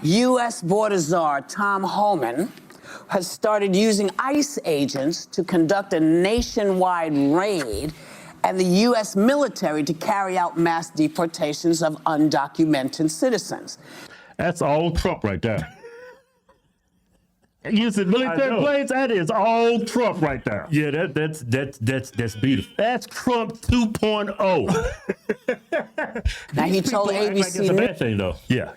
U.S. Border Czar Tom Homan has started using ICE agents to conduct a nationwide raid and the U.S. military to carry out mass deportations of undocumented citizens. That's all Trump right there. Using military planes, that is all Trump right there. Yeah, that's beautiful. That's Trump 2.0. Now, he told Like ABC it's a bad thing, though. Yeah.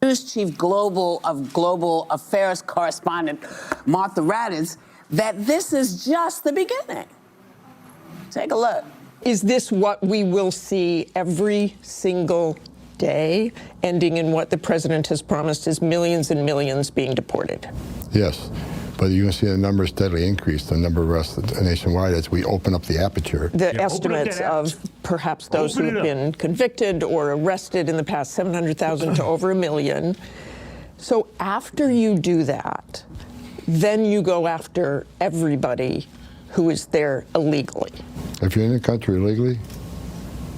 News Chief Global Affairs correspondent Martha Raddatz that this is just the beginning. Take a look. Is this what we will see every single day, ending in what the president has promised is millions and millions being deported? Yes, but you're going to see the numbers steadily increase, the number of arrests nationwide as we open up the aperture. The estimates of perhaps those who have been convicted or arrested in the past, 700,000 to over 1 million. So after you do that, then you go after everybody who is there illegally. If you're in the country illegally,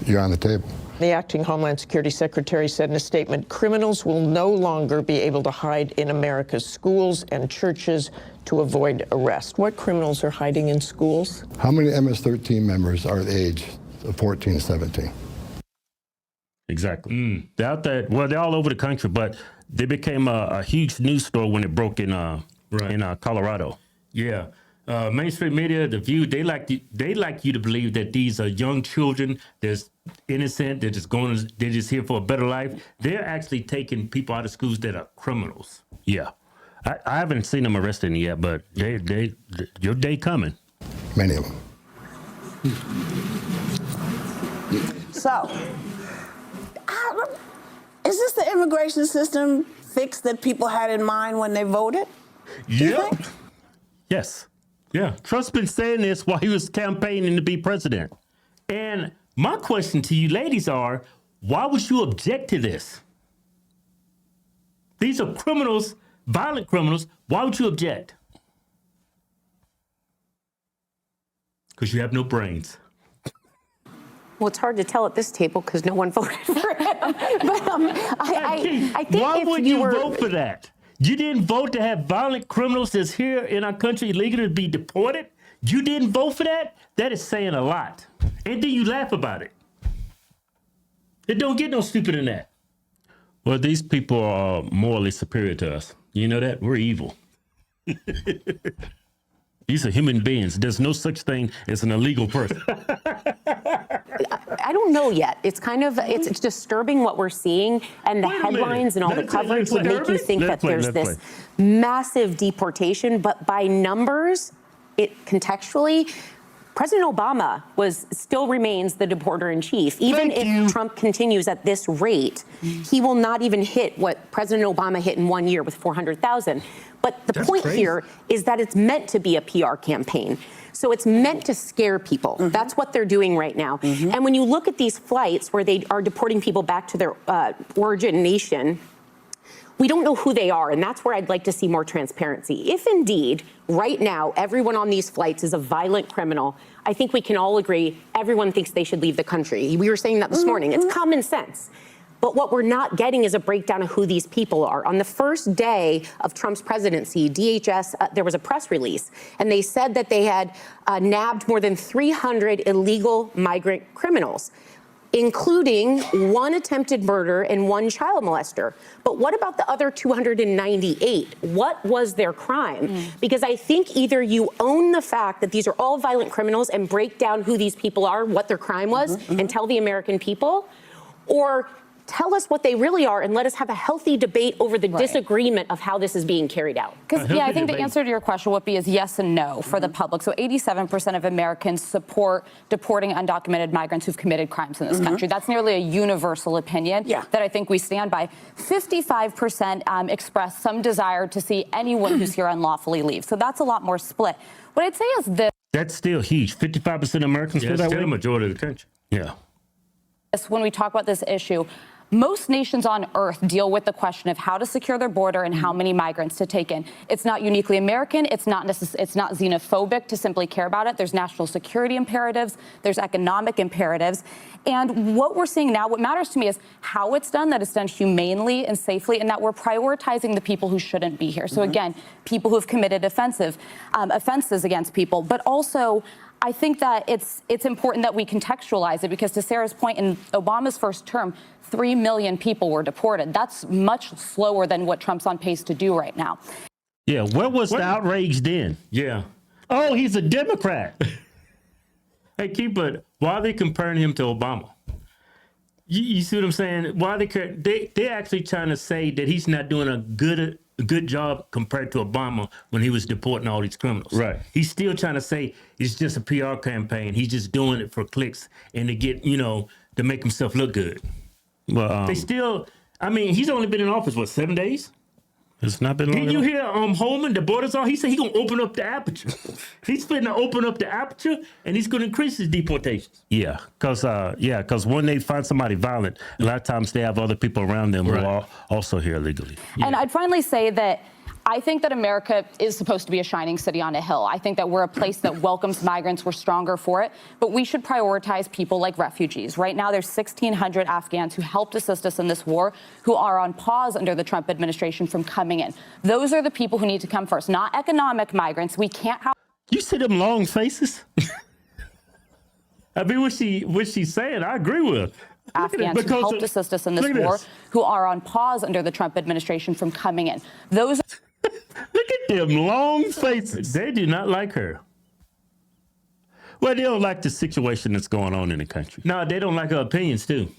you're on the table. The acting Homeland Security Secretary said in a statement, criminals will no longer be able to hide in America's schools and churches to avoid arrest. What criminals are hiding in schools? How many MS-13 members are the age of 14 to 17? Exactly. They're out there. Well, they're all over the country, but they became a huge news story when it broke in Colorado. Yeah. Mainstream media, The View, they like you to believe that these are young children that's innocent, they're just here for a better life. They're actually taking people out of schools that are criminals. Yeah. I haven't seen them arrested yet, but your day coming. Many of them. So, is this the immigration system fix that people had in mind when they voted? Yeah. Yes. Yeah. Trump's been saying this while he was campaigning to be president. And my question to you ladies are, why would you object to this? These are criminals, violent criminals. Why would you object? Because you have no brains. Well, it's hard to tell at this table because no one voted for him. But I think why if would you vote for that? You didn't vote to have violent criminals that's here in our country illegally to be deported? You didn't vote for that? That is saying a lot. And then you laugh about it. It don't get no stupider than that. Well, these people are morally superior to us. You know that? We're evil. These are human beings. There's no such thing as an illegal person. I don't know yet. It's kind of, it's disturbing what we're seeing and the headlines and all the coverage would make you think that there's this massive deportation, but by numbers, contextually, President Obama still remains the deporter-in-chief. Even if Trump continues at this rate, he will not even hit what President Obama hit in 1 year with 400,000. But the point here is that it's meant to be a PR campaign. So it's meant to scare people. That's what they're doing right now. And when you look at these flights where they are deporting people back to their origin nation, we don't know who they are, and that's where I'd like to see more transparency. If indeed, right now, everyone on these flights is a violent criminal, I think we can all agree everyone thinks they should leave the country. We were saying that this morning. It's common sense. But what we're not getting is a breakdown of who these people are. On the first day of Trump's presidency, DHS, there was a press release, and they said that they had nabbed more than 300 illegal migrant criminals, including 1 attempted murder and 1 child molester. But what about the other 298? What was their crime? Because I think either you own the fact that these are all violent criminals and break down who these people are, what their crime was, and tell the American people, or tell us what they really are and let us have a healthy debate over the disagreement of how this is being carried out. Because, I think the answer to your question, Whoopi, is yes and no for the public. So 87% of Americans support deporting undocumented migrants who've committed crimes in this country. That's nearly a universal opinion that I think we stand by. 55% express some desire to see anyone who's here unlawfully leave. So that's a lot more split. What I'd say is this. That's still huge. 55% of Americans feel that way? That's still a majority of the country. Yeah. When we talk about this issue, Most nations on earth deal with the question of how to secure their border and how many migrants to take in. It's not uniquely American. It's not xenophobic to simply care about it. There's national security imperatives. There's economic imperatives. And what we're seeing now, what matters to me is how it's done, that it's done humanely and safely, and that we're prioritizing the people who shouldn't be here. So again, people who have committed offenses against people, but also I think that it's important that we contextualize it, because to Sarah's point, in Obama's first term, 3 million people were deported. That's much slower than what Trump's on pace to do right now. Yeah, where was the outrage then? Yeah. Oh, he's a Democrat. Hey, why are they comparing him to Obama? You see what I'm saying? Why they're actually trying to say that he's not doing a good job compared to Obama when he was deporting all these criminals. Right. He's still trying to say it's just a PR campaign. He's just doing it for clicks and to get, to make himself look good. Well, he's only been in office, 7 days? it's not been long Did you enough. hear Holman, the border czar? He said he's going to open up the aperture. He's going to open up the aperture, and he's going to increase his deportations. Yeah, because when they find somebody violent, a lot of times they have other people around them who are also here illegally. And I'd finally say that I think that America is supposed to be a shining city on a hill. I think that we're a place that welcomes migrants. We're stronger for it. But we should prioritize people like refugees. Right now, there's 1,600 Afghans who helped assist us in this war who are on pause under the Trump administration from coming in. Those are the people who need to come first, not economic migrants. We can't have... You see them long faces? I mean, what she's saying, I agree with. Afghans who helped assist us in this war who are on pause under the Trump administration from coming in. Those... Look at them long faces. They do not like her. Well, they don't like the situation that's going on in the country. No, they don't like her opinions, too.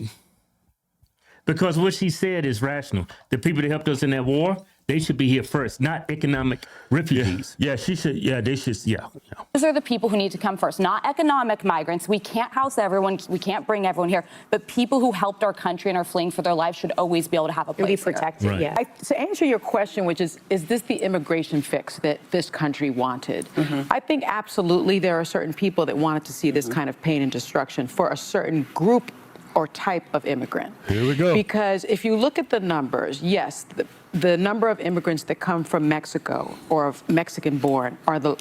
Because what she said is rational. The people that helped us in that war, they should be here first, not economic refugees. Yeah, she should. Yeah, they should. Yeah. Those are the people who need to come first, not economic migrants. We can't house everyone. We can't bring everyone here. But people who helped our country and are fleeing for their lives should always be able to have a place be protected. Right. Yeah. To answer your question, which is this the immigration fix that this country wanted? I think absolutely there are certain people that wanted to see this kind of pain and destruction for a certain group or type of immigrant. Here we go. Because if you look at the numbers, yes, the number of immigrants that come from Mexico or of Mexican-born are the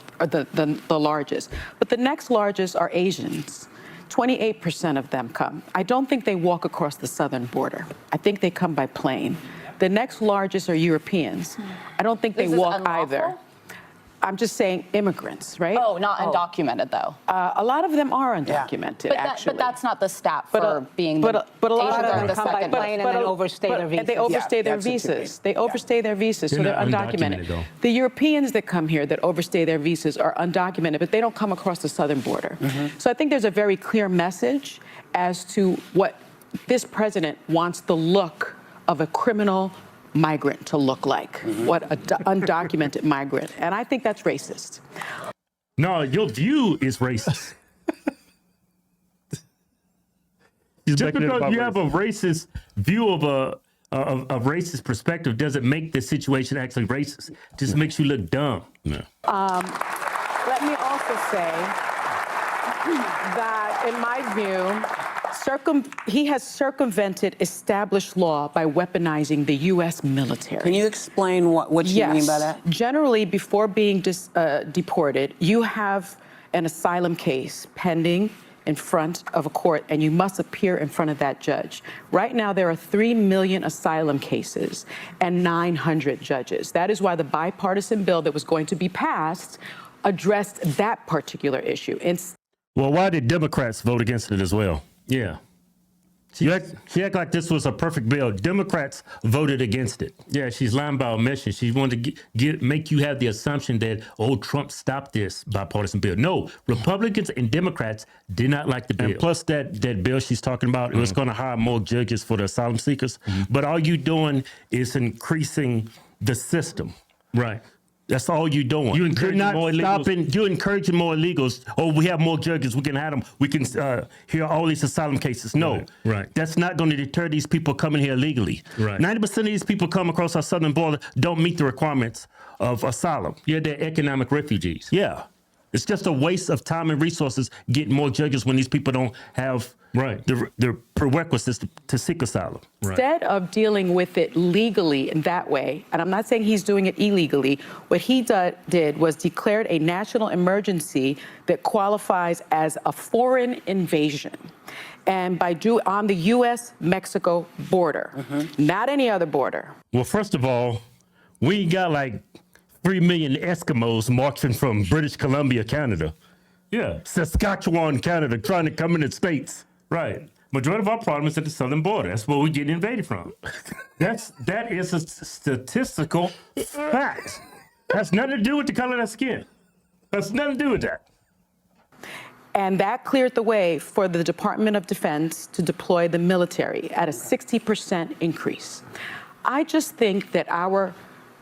largest. But the next largest are Asians. 28% of them come. I don't think they walk across the southern border. I think they come by plane. The next largest are Europeans. I don't think they walk either. I'm just saying immigrants, right? Oh, not undocumented, though. A lot of them are undocumented, actually. But that's not the stat for being but a lot Asians of are them the come by second plane and then overstay their visas. They overstay their that's what you visas. They overstay their visas, so They're they're not undocumented, undocumented. though. The Europeans that come here that overstay their visas are undocumented, but they don't come across the southern border. So I think there's a very clear message as to what this president wants the look of a criminal migrant to look like, what an undocumented migrant. And I think that's racist. No, your view is racist. Just because you have a racist view of a racist perspective doesn't make the situation actually racist. Just makes you look dumb. Yeah. Let me also say that, in my view, he has circumvented established law by weaponizing the U.S. military. Can you explain what you mean by that? Generally, before being deported, you have an asylum case pending in front of a court, and you must appear in front of that judge. Right now, there are 3 million asylum cases and 900 judges. That is why the bipartisan bill that was going to be passed addressed that particular issue. Well, why did Democrats vote against it as well? Yeah. She act like this was a perfect bill. Democrats voted against it. Yeah, she's lying by omission. She wanted to make you have the assumption that, Trump stopped this bipartisan bill. No, Republicans and Democrats did not like the bill. And plus that bill she's talking about, it was going to hire more judges for the asylum seekers. But all you doing is increasing the system. Right. That's all you're doing. You're encouraging more illegals. You're encouraging more illegals. Oh, we have more judges. We can have them. We can hear all these asylum cases. No. Right. That's not going to deter these people coming here illegally. Right. 90% of these people come across our southern border don't meet the requirements of asylum. Yeah, they're economic refugees. Yeah. It's just a waste of time and resources getting more judges when these people don't have the prerequisites to seek asylum. Instead of dealing with it legally in that way, and I'm not saying he's doing it illegally, what he did was declared a national emergency that qualifies as a foreign invasion. And on the U.S.-Mexico border, not any other border. Well, first of all, we ain't got like 3 million Eskimos marching from British Columbia, Canada. Yeah. Saskatchewan, Canada, trying to come in the States. Right. Majority of our problem is at the southern border. That's where we're getting invaded from. That is a statistical fact. Has nothing to do with the color of their skin. Has nothing to do with that. And that cleared the way for the Department of Defense to deploy the military at a 60% increase. I just think that our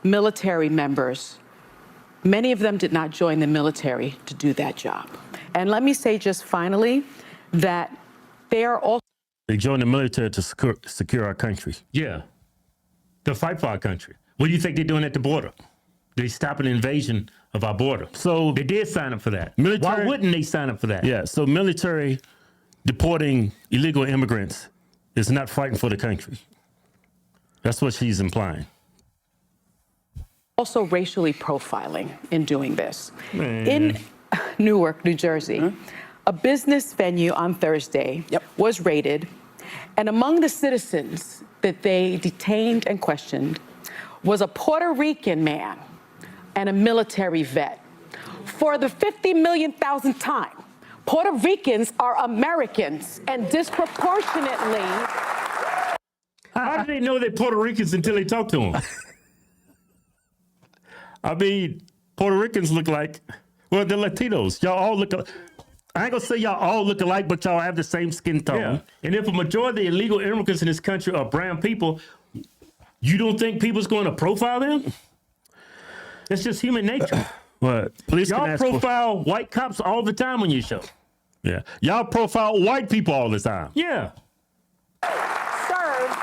military members, many of them did not join the military to do that job. And let me say just finally that they are also... They joined the military to secure our country. Yeah. To fight for our country. What do you think they're doing at the border? They stop an invasion of our border. So they did sign up for that. Military, why wouldn't they sign up for that? Yeah, so military deporting illegal immigrants is not fighting for the country. That's what she's implying. Also racially profiling in doing this. In Newark, New Jersey, a business venue on Thursday was raided, and among the citizens that they detained and questioned was a Puerto Rican man and a military vet. For the 50 millionth time, Puerto Ricans are Americans, and disproportionately... How do they know they're Puerto Ricans until they talk to them? I mean, Puerto Ricans look like, well, they're Latinos. Y'all all look alike. I ain't gonna say y'all all look alike, but y'all have the same skin tone. Yeah. And if a majority of illegal immigrants in this country are brown people, you don't think people's going to profile them? It's just human nature. What? Police y'all profile white cops all the time on your show. Yeah. Y'all profile white people all the time. Yeah. Served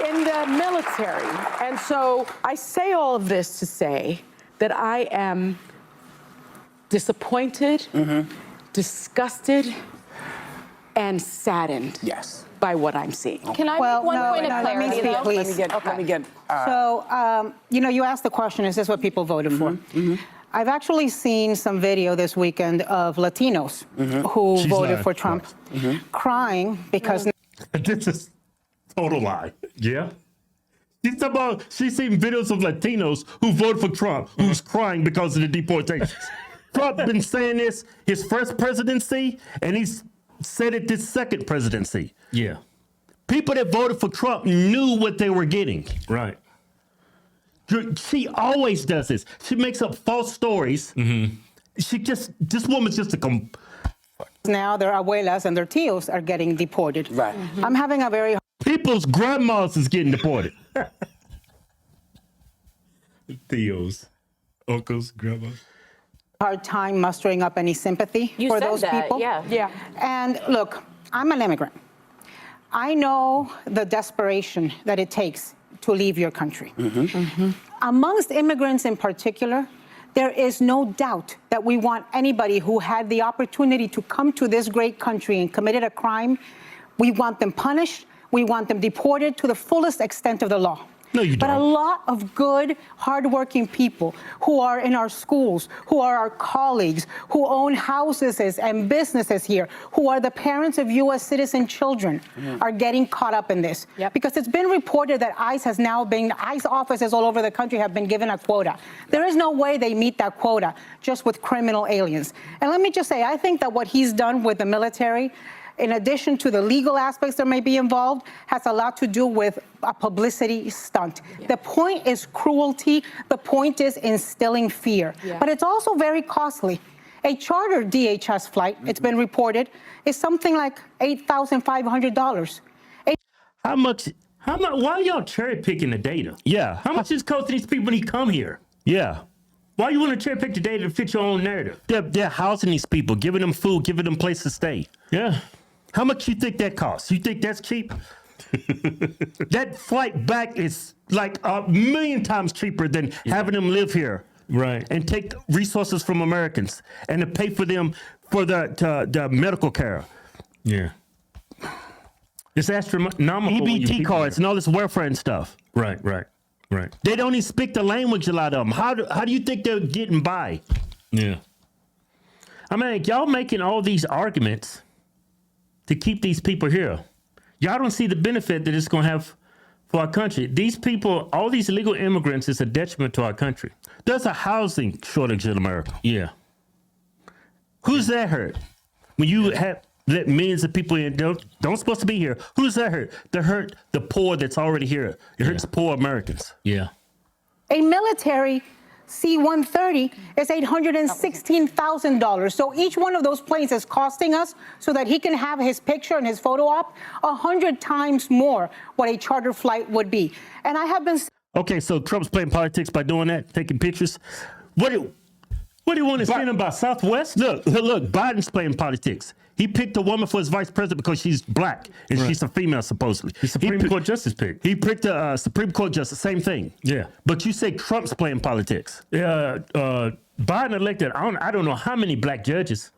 in the military. And so I say all of this to say that I am disappointed, disgusted, and saddened by what I'm seeing. Can I make one point of clarity, let me speak, though? please. Let me get. So, you asked the question, is this what people voted for? I've actually seen some video this weekend of Latinos who voted for Trump crying because... This is total lie. Yeah. She's seen videos of Latinos who voted for Trump, who's crying because of the deportations. Trump been saying this his first presidency, and he's said it this second presidency. Yeah. People that voted for Trump knew what they were getting. Right. She always does this. She makes up false stories. This woman's just a... Now their abuelas and their tios are getting deported. Right. I'm having a very... People's grandmas is getting deported. Theos, uncles, grandmas. hard time mustering up any sympathy for those people. Yeah. And look, I'm an immigrant. I know the desperation that it takes to leave your country. Amongst immigrants in particular, there is no doubt that we want anybody who had the opportunity to come to this great country and committed a crime, we want them punished, we want them deported to the fullest extent of the law. No, you But don't. a lot of good, hardworking people who are in our schools, who are our colleagues, who own houses and businesses here, who are the parents of U.S. citizen children, are getting caught up in this. Because it's been reported that ICE offices all over the country have been given a quota. There is no way they meet that quota just with criminal aliens. And let me just say, I think that what he's done with the military, in addition to the legal aspects that may be involved, has a lot to do with a publicity stunt. The point is cruelty. The point is instilling fear. But it's also very costly. A charter DHS flight, it's been reported, is something like $8,500. Why are y'all cherry picking the data? Yeah. How much is it costing these people when he come here? Yeah. Why you want to cherry pick the data to fit your own narrative? They're housing these people, giving them food, giving them place to stay. Yeah. How much you think that costs? You think that's cheap? That flight back is like 1,000,000 times cheaper than having them live here Right. And take resources from Americans and to pay for them for the medical care. Yeah. It's astronomical. EBT cards and all this welfare and stuff. Right. They don't even speak the language, a lot of them. How do you think they're getting by? Yeah. I mean, y'all making all these arguments to keep these people here. Y'all don't see the benefit that it's going to have for our country. These people, all these illegal immigrants, is a detriment to our country. There's a housing shortage in America. Yeah. Who's that hurt? When you have let millions of people in don't supposed to be here. Who's that hurt? That hurt the poor that's already here. It hurts poor Americans. Yeah. A military C-130 is $816,000. So each one of those planes is costing us, so that he can have his picture and his photo op, 100 times more what a charter flight would be. And I have been... Okay, so Trump's playing politics by doing that, taking pictures. What do you want to say about Southwest? Look, Biden's playing politics. He picked a woman for his vice president because she's black and she's a female, supposedly. The Supreme Court justice picked. He picked a Supreme Court justice, same thing. Yeah. But you say Trump's playing politics. Yeah. Biden elected, I don't know how many black judges.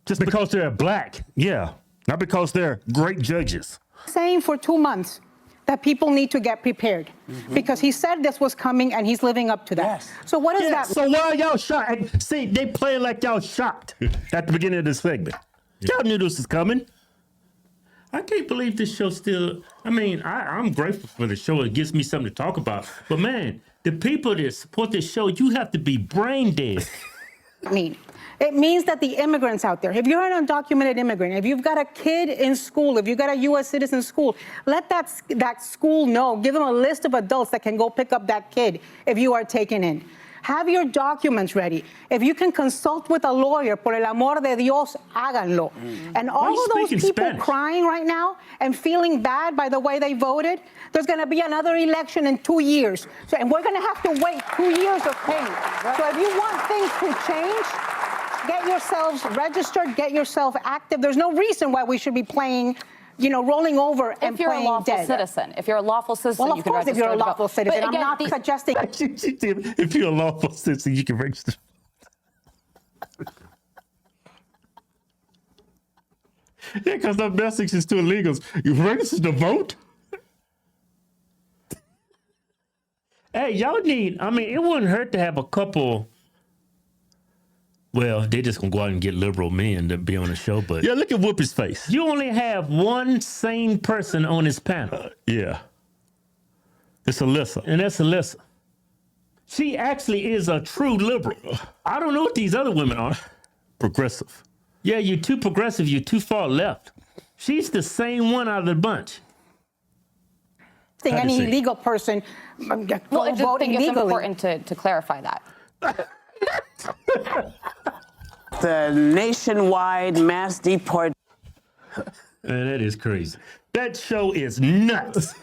Just because they're black. Yeah. Not because they're great judges. saying for 2 months that people need to get prepared, because he said this was coming and he's living up to that. Yes. So what is that? So why are y'all shocked? See, they playing like y'all shocked at the beginning of this segment. Y'all knew this was coming. I can't believe this show still. I mean, I'm grateful for the show. It gives me something to talk about. But man, the people that support this show, you have to be brain dead. It means that the immigrants out there, if you're an undocumented immigrant, if you've got a kid in school, if you've got a U.S. citizen school, let that school know. Give them a list of adults that can go pick up that kid if you are taken in. Have your documents ready. If you can consult with a lawyer, por el amor de Dios, háganlo. And all of those people crying right now and feeling bad by the way they voted, there's going to be another election in 2 years. And we're going to have to wait 2 years of pain. So if you want things to change, get yourselves registered, get yourself active. There's no reason why we should be playing, rolling over and if you're playing a lawful dead. citizen. If you're a lawful citizen, well, you of can course, register. if you're a lawful citizen, But I'm not suggesting. If you're a lawful citizen, you can register. Yeah, because the message is to illegals. You register to vote? Hey, y'all need, it wouldn't hurt to have a couple. Well, they're just going to go out and get liberal men to be on the show, but... Yeah, look at Whoopi's face. You only have one sane person on this panel. Yeah. It's Alyssa. And that's Alyssa. She actually is a true liberal. I don't know what these other women are. Progressive. Yeah, you're too progressive. You're too far left. She's the same one out of the bunch. Any illegal person Well, I just think it's important to clarify that. The nationwide mass deportation. Man, that is crazy. That show is nuts.